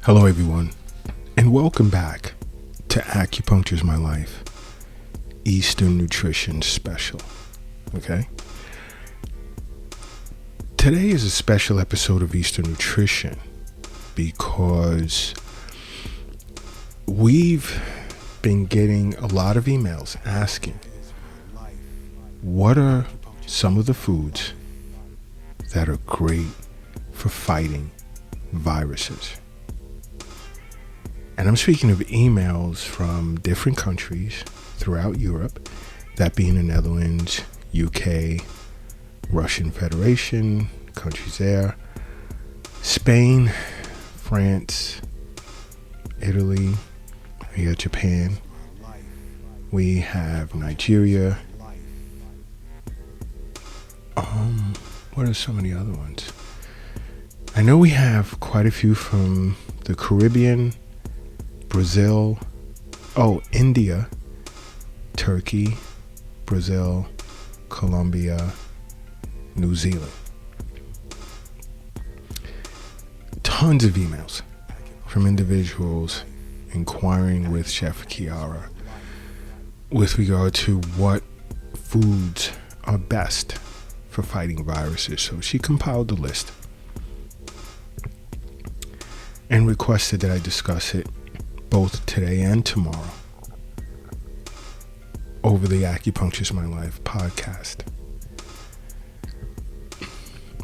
Hello everyone, and welcome back to Acupuncture's My Life Eastern Nutrition Special. Okay? Today is a special episode of Eastern Nutrition because we've been getting a lot of emails asking what are some of the foods that are great for fighting viruses. And I'm speaking of emails from different countries throughout Europe, that being the Netherlands, UK, Russian Federation, countries there, Spain, France, Italy, we have Japan, we have Nigeria. What are some of the other ones? I know we have quite a few from the Caribbean, Brazil, India, Turkey, Brazil, Colombia, New Zealand. Tons of emails from individuals inquiring with Chef Kiara with regard to what foods are best for fighting viruses. So she compiled the list and requested that I discuss it both today and tomorrow over the Acupuncture's My Life podcast.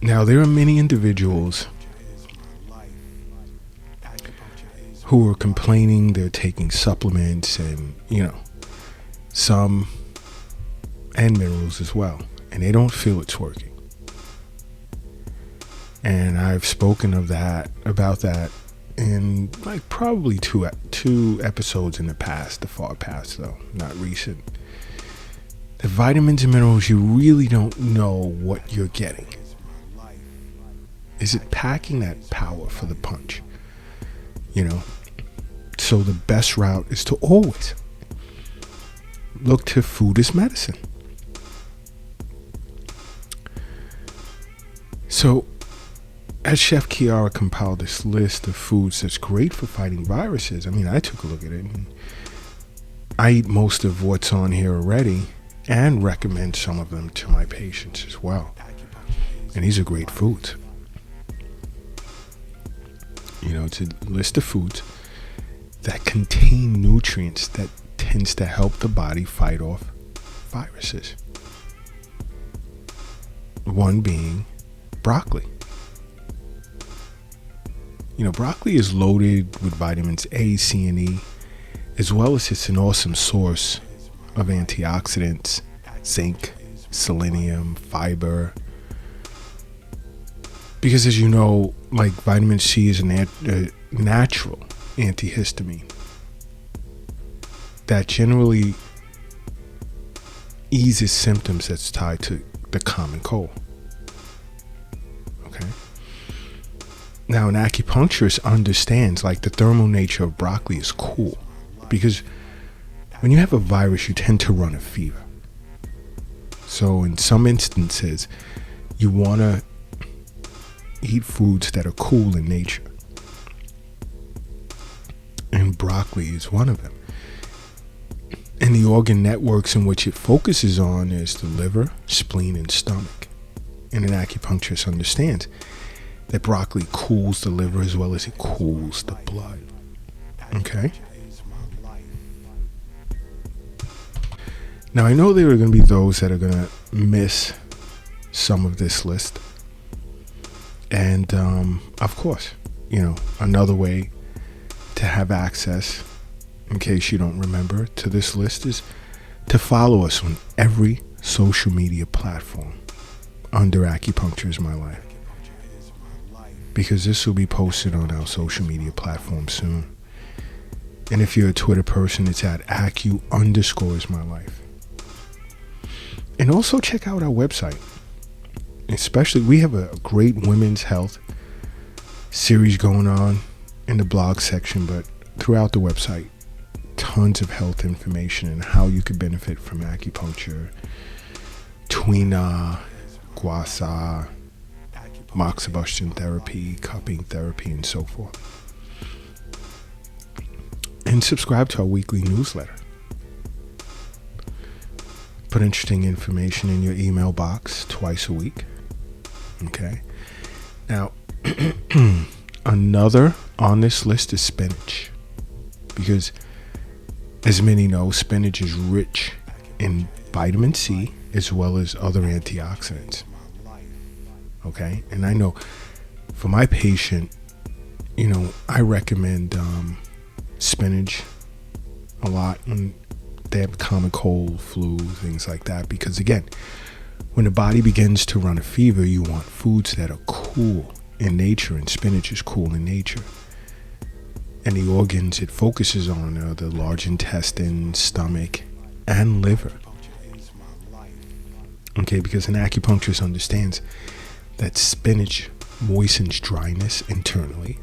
Now, there are many individuals who are complaining they're taking supplements and, some, and minerals as well, and they don't feel it's working. And I've spoken about that in probably two episodes in the past, the far past though, not recent. The vitamins and minerals, you really don't know what you're getting. Is it packing that power for the punch? So the best route is to always look to food as medicine. So as Chef Kiara compiled this list of foods that's great for fighting viruses, I took a look at it and I eat most of what's on here already and recommend some of them to my patients as well. And these are great foods. It's a list of foods that contain nutrients that tends to help the body fight off viruses. One being broccoli. Broccoli is loaded with vitamins A, C, and E, as well as it's an awesome source of antioxidants, zinc, selenium, fiber. Because as you know, vitamin C is a natural antihistamine that generally eases symptoms that's tied to the common cold. Okay? Now, an acupuncturist understands the thermal nature of broccoli is cool, because when you have a virus, you tend to run a fever. So in some instances, you want to eat foods that are cool in nature. And broccoli is one of them. And the organ networks in which it focuses on is the liver, spleen, and stomach. And an acupuncturist understands that broccoli cools the liver as well as it cools the blood. Okay? Now, I know there are going to be those that are going to miss some of this list. And, of course, another way to have access, in case you don't remember, to this list is to follow us on every social media platform under Acupuncture's My Life. Because this will be posted on our social media platform soon. And if you're a Twitter person, it's at Acu_my_life. And also check out our website. Especially, we have a great women's health series going on in the blog section, but throughout the website, tons of health information and how you could benefit from acupuncture, tuina, gua sha, moxibustion therapy, cupping therapy, and so forth. And subscribe to our weekly newsletter. Put interesting information in your email box twice a week. Okay. Now, another on this list is spinach. Because, as many know, spinach is rich in vitamin C as well as other antioxidants. Okay. And I know for my patient, I recommend spinach a lot when they have common cold, flu, things like that. Because again, when the body begins to run a fever, you want foods that are cool in nature, and spinach is cool in nature. And the organs it focuses on are the large intestine, stomach, and liver. Okay, because an acupuncturist understands that spinach moistens dryness internally.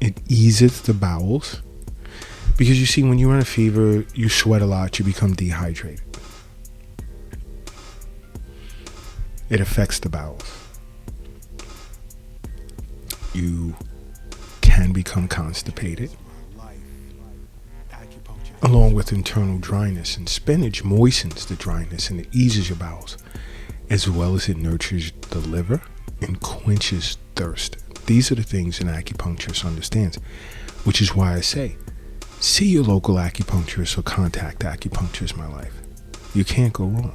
It eases the bowels. Because you see, when you run a fever, you sweat a lot, you become dehydrated. It affects the bowels. You can become constipated, along with internal dryness. And spinach moistens the dryness and it eases your bowels, as well as it nurtures the liver and quenches thirst. These are the things an acupuncturist understands, which is why I say, see your local acupuncturist or contact Acupuncture My Life. You can't go wrong.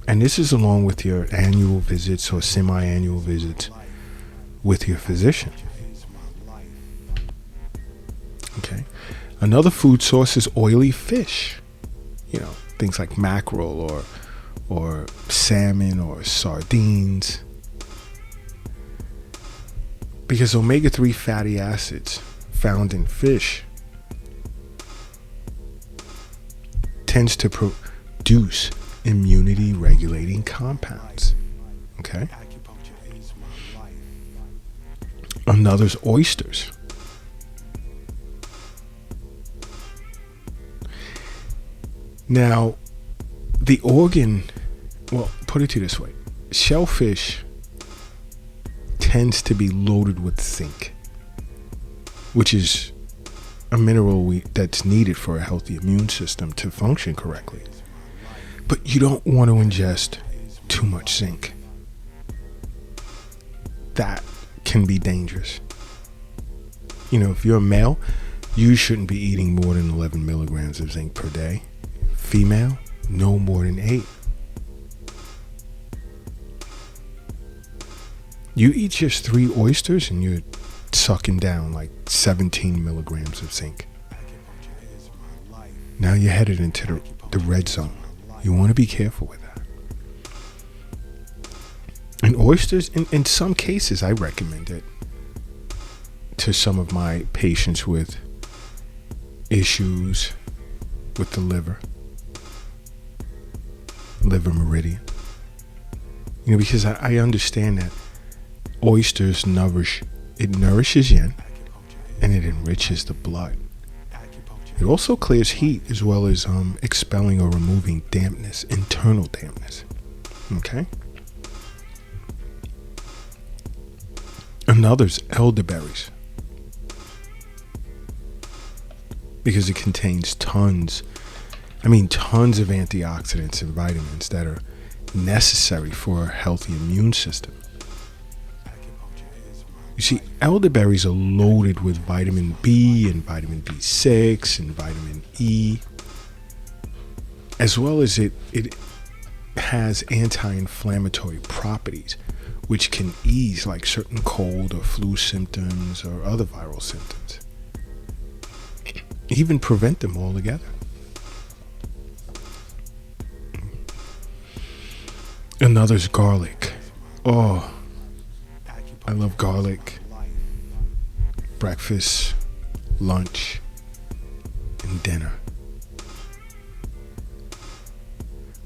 And this is along with your annual visits or semi-annual visits with your physician. Okay. Another food source is oily fish. Things like mackerel or salmon or sardines. Because omega-3 fatty acids found in fish tends to produce immunity regulating compounds. Okay. Another's oysters. Now, the organ, put it to you this way. Shellfish tends to be loaded with zinc, which is a mineral that's needed for a healthy immune system to function correctly. But you don't want to ingest too much zinc. That can be dangerous. If you're a male, you shouldn't be eating more than 11 milligrams of zinc per day. Female, no more than 8. You eat just 3 oysters and you're sucking down like 17 milligrams of zinc. Now you're headed into the red zone. You want to be careful with that. And oysters, in some cases, I recommend it to some of my patients with issues with the liver meridian. Because I understand that oysters nourishes yin and it enriches the blood. It also clears heat as well as expelling or removing dampness, internal dampness. Okay? Another's elderberries. Because it contains tons of antioxidants and vitamins that are necessary for a healthy immune system. You see, elderberries are loaded with vitamin B and vitamin B6 and vitamin E, as well as it has anti-inflammatory properties, which can ease like certain cold or flu symptoms or other viral symptoms, even prevent them altogether. Another's garlic. Oh, I love garlic. Breakfast, lunch, and dinner.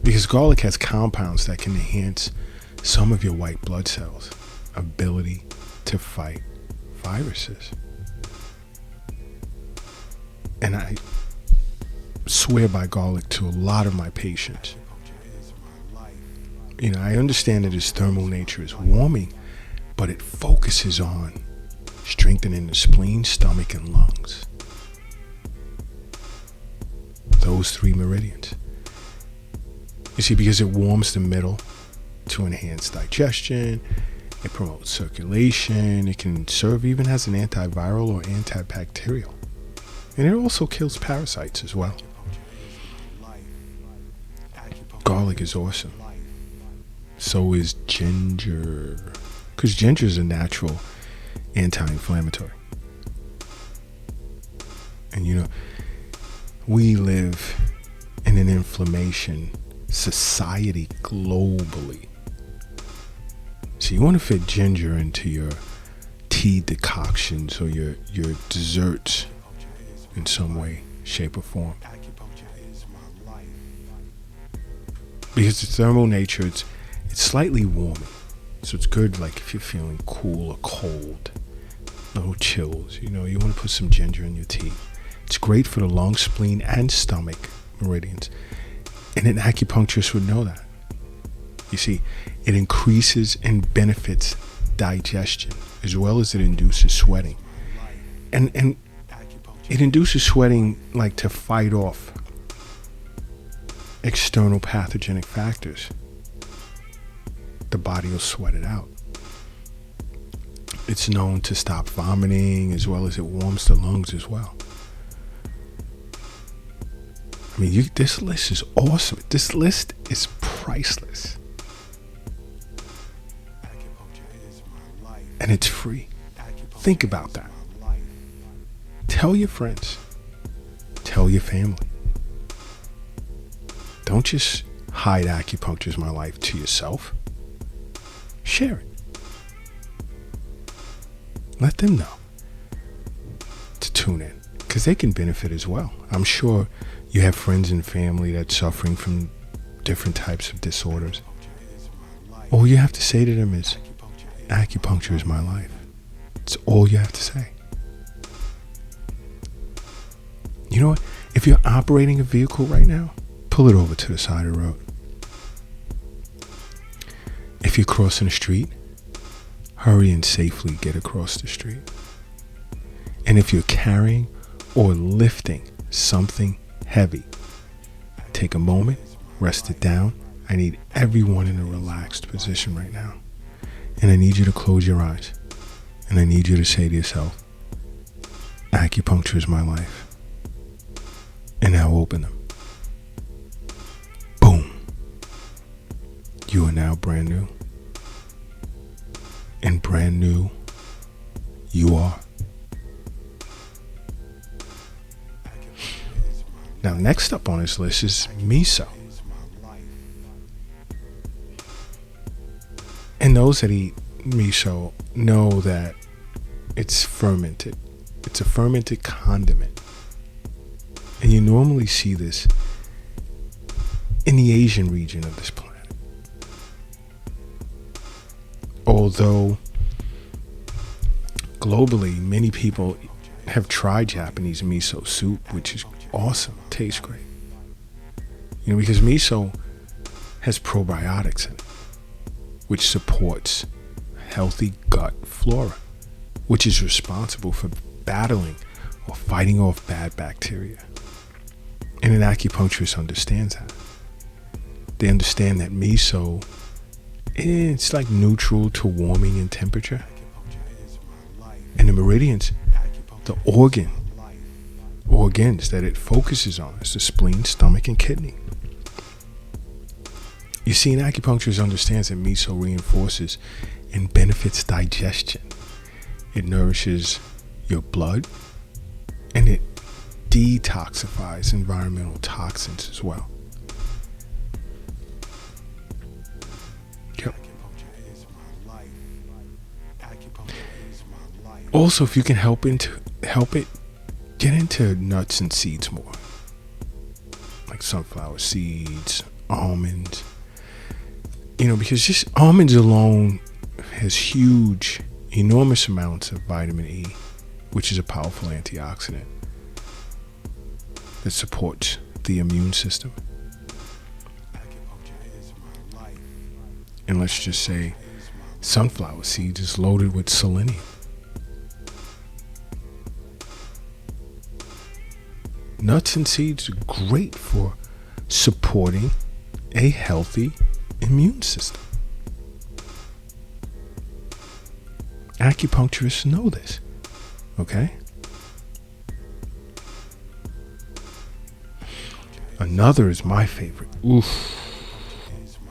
Because garlic has compounds that can enhance some of your white blood cells' ability to fight viruses. And I swear by garlic to a lot of my patients. I understand that its thermal nature is warming, but it focuses on strengthening the spleen, stomach, and lungs. Those 3 meridians. You see, because it warms the middle to enhance digestion, it promotes circulation, it can serve even as an antiviral or antibacterial. And it also kills parasites as well. Garlic is awesome. So is ginger. Because ginger is a natural anti-inflammatory. And you know, we live in an inflammation society globally. So you want to fit ginger into your tea decoctions or your desserts in some way, shape, or form. Because it's thermal nature, it's slightly warming. So it's good, like if you're feeling cool or cold, no chills, you know, you want to put some ginger in your tea. It's great for the lung, spleen, and stomach meridians. And an acupuncturist would know that. You see, it increases and benefits digestion, as well as it induces sweating. And it induces sweating like to fight off external pathogenic factors. The body will sweat it out. It's known to stop vomiting, as well as it warms the lungs as well. I mean, this list is awesome. This list is priceless. And it's free. Think about that. Tell your friends. Tell your family. Don't just hide Acupuncture is my life to yourself. Share it. Let them know to tune in, because they can benefit as well. I'm sure you have friends and family that's suffering from different types of disorders. All you have to say to them is, acupuncture is my life. It's all you have to say. You know what? If you're operating a vehicle right now, pull it over to the side of the road. If you're crossing the street, hurry and safely get across the street. And if you're carrying or lifting something heavy, take a moment, rest it down. I need everyone in a relaxed position right now. And I need you to close your eyes. And I need you to say to yourself, acupuncture is my life. And now open them. Boom. You are now brand new. And brand new you are. Now, next up on this list is miso. And those that eat miso know that it's fermented. It's a fermented condiment. And you normally see this in the Asian region of this planet. Although globally, many people have tried Japanese miso soup, which is awesome, tastes great. You know, because miso has probiotics in it, which supports healthy gut flora, which is responsible for battling or fighting off bad bacteria. And an acupuncturist understands that. They understand that miso, it's like neutral to warming in temperature. And the meridians, the organs that it focuses on is the spleen, stomach, and kidney. You see, an acupuncturist understands that miso reinforces and benefits digestion. It nourishes your blood, and it detoxifies environmental toxins as well. Yep. Also, if you can help it, get into nuts and seeds more, like sunflower seeds, almonds. You know, because just almonds alone has huge, enormous amounts of vitamin E, which is a powerful antioxidant that supports the immune system. And let's just say sunflower seeds is loaded with selenium. Nuts and seeds are great for supporting a healthy immune system. Acupuncturists know this, okay? Another is my favorite. Oof.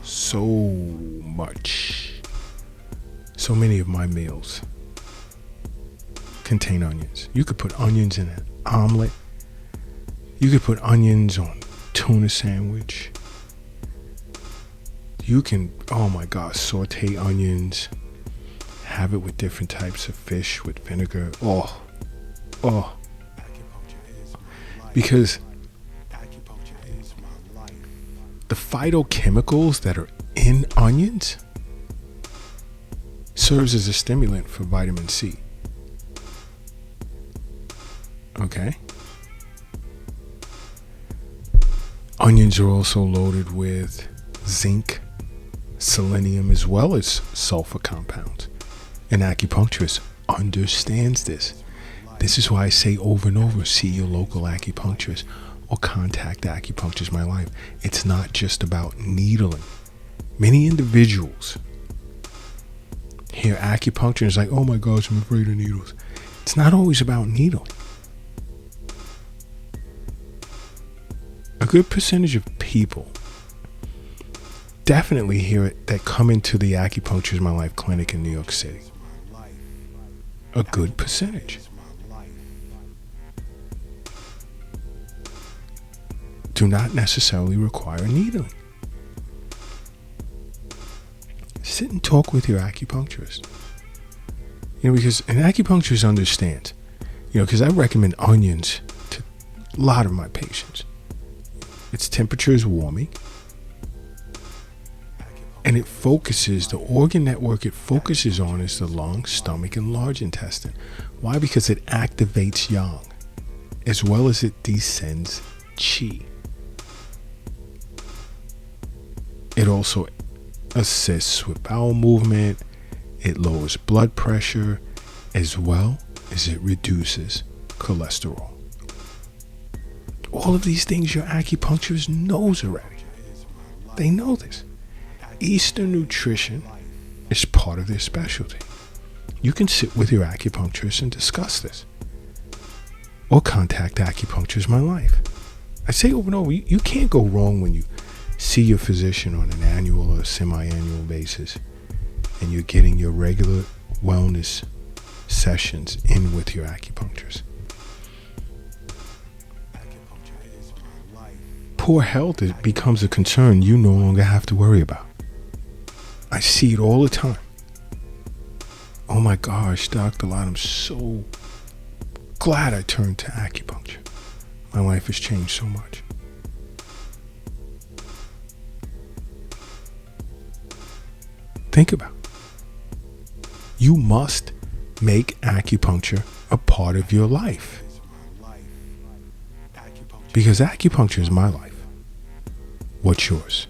So much. So many of my meals contain onions. You could put onions in an omelet. You could put onions on tuna sandwich. You can, oh my gosh, saute onions. Have it with different types of fish with vinegar. Oh. Because the phytochemicals that are in onions serves as a stimulant for vitamin C. Okay? Onions are also loaded with zinc, selenium, as well as sulfur compounds. An acupuncturist understands this. This is why I say over and over, see your local acupuncturist or contact Acupuncture My Life. It's not just about needling. Many individuals hear acupuncture and it's like, oh my gosh, I'm afraid of needles. It's not always about needling. A good percentage of people definitely hear it that come into the Acupuncture My Life clinic in New York City. A good percentage do not necessarily require needling. Sit and talk with your acupuncturist. Because an acupuncturist understands, because I recommend onions to a lot of my patients. Its temperature is warming, and it focuses, the organ network it focuses on is the lung, stomach, and large intestine. Why? Because it activates yang, as well as it descends qi. It also assists with bowel movement. It lowers blood pressure, as well as it reduces cholesterol. All of these things your acupuncturist knows already. They know this. Eastern nutrition is part of their specialty. You can sit with your acupuncturist and discuss this. Or contact Acupuncture My Life. I say over and over, you can't go wrong when you see your physician on an annual or semi-annual basis and you're getting your regular wellness sessions in with your acupuncturist. Poor health becomes a concern you no longer have to worry about. I see it all the time. Oh my gosh, Dr. Lott, I'm so glad I turned to acupuncture. My life has changed so much. Think about it. You must make acupuncture a part of your life. Because acupuncture is my life. What's yours?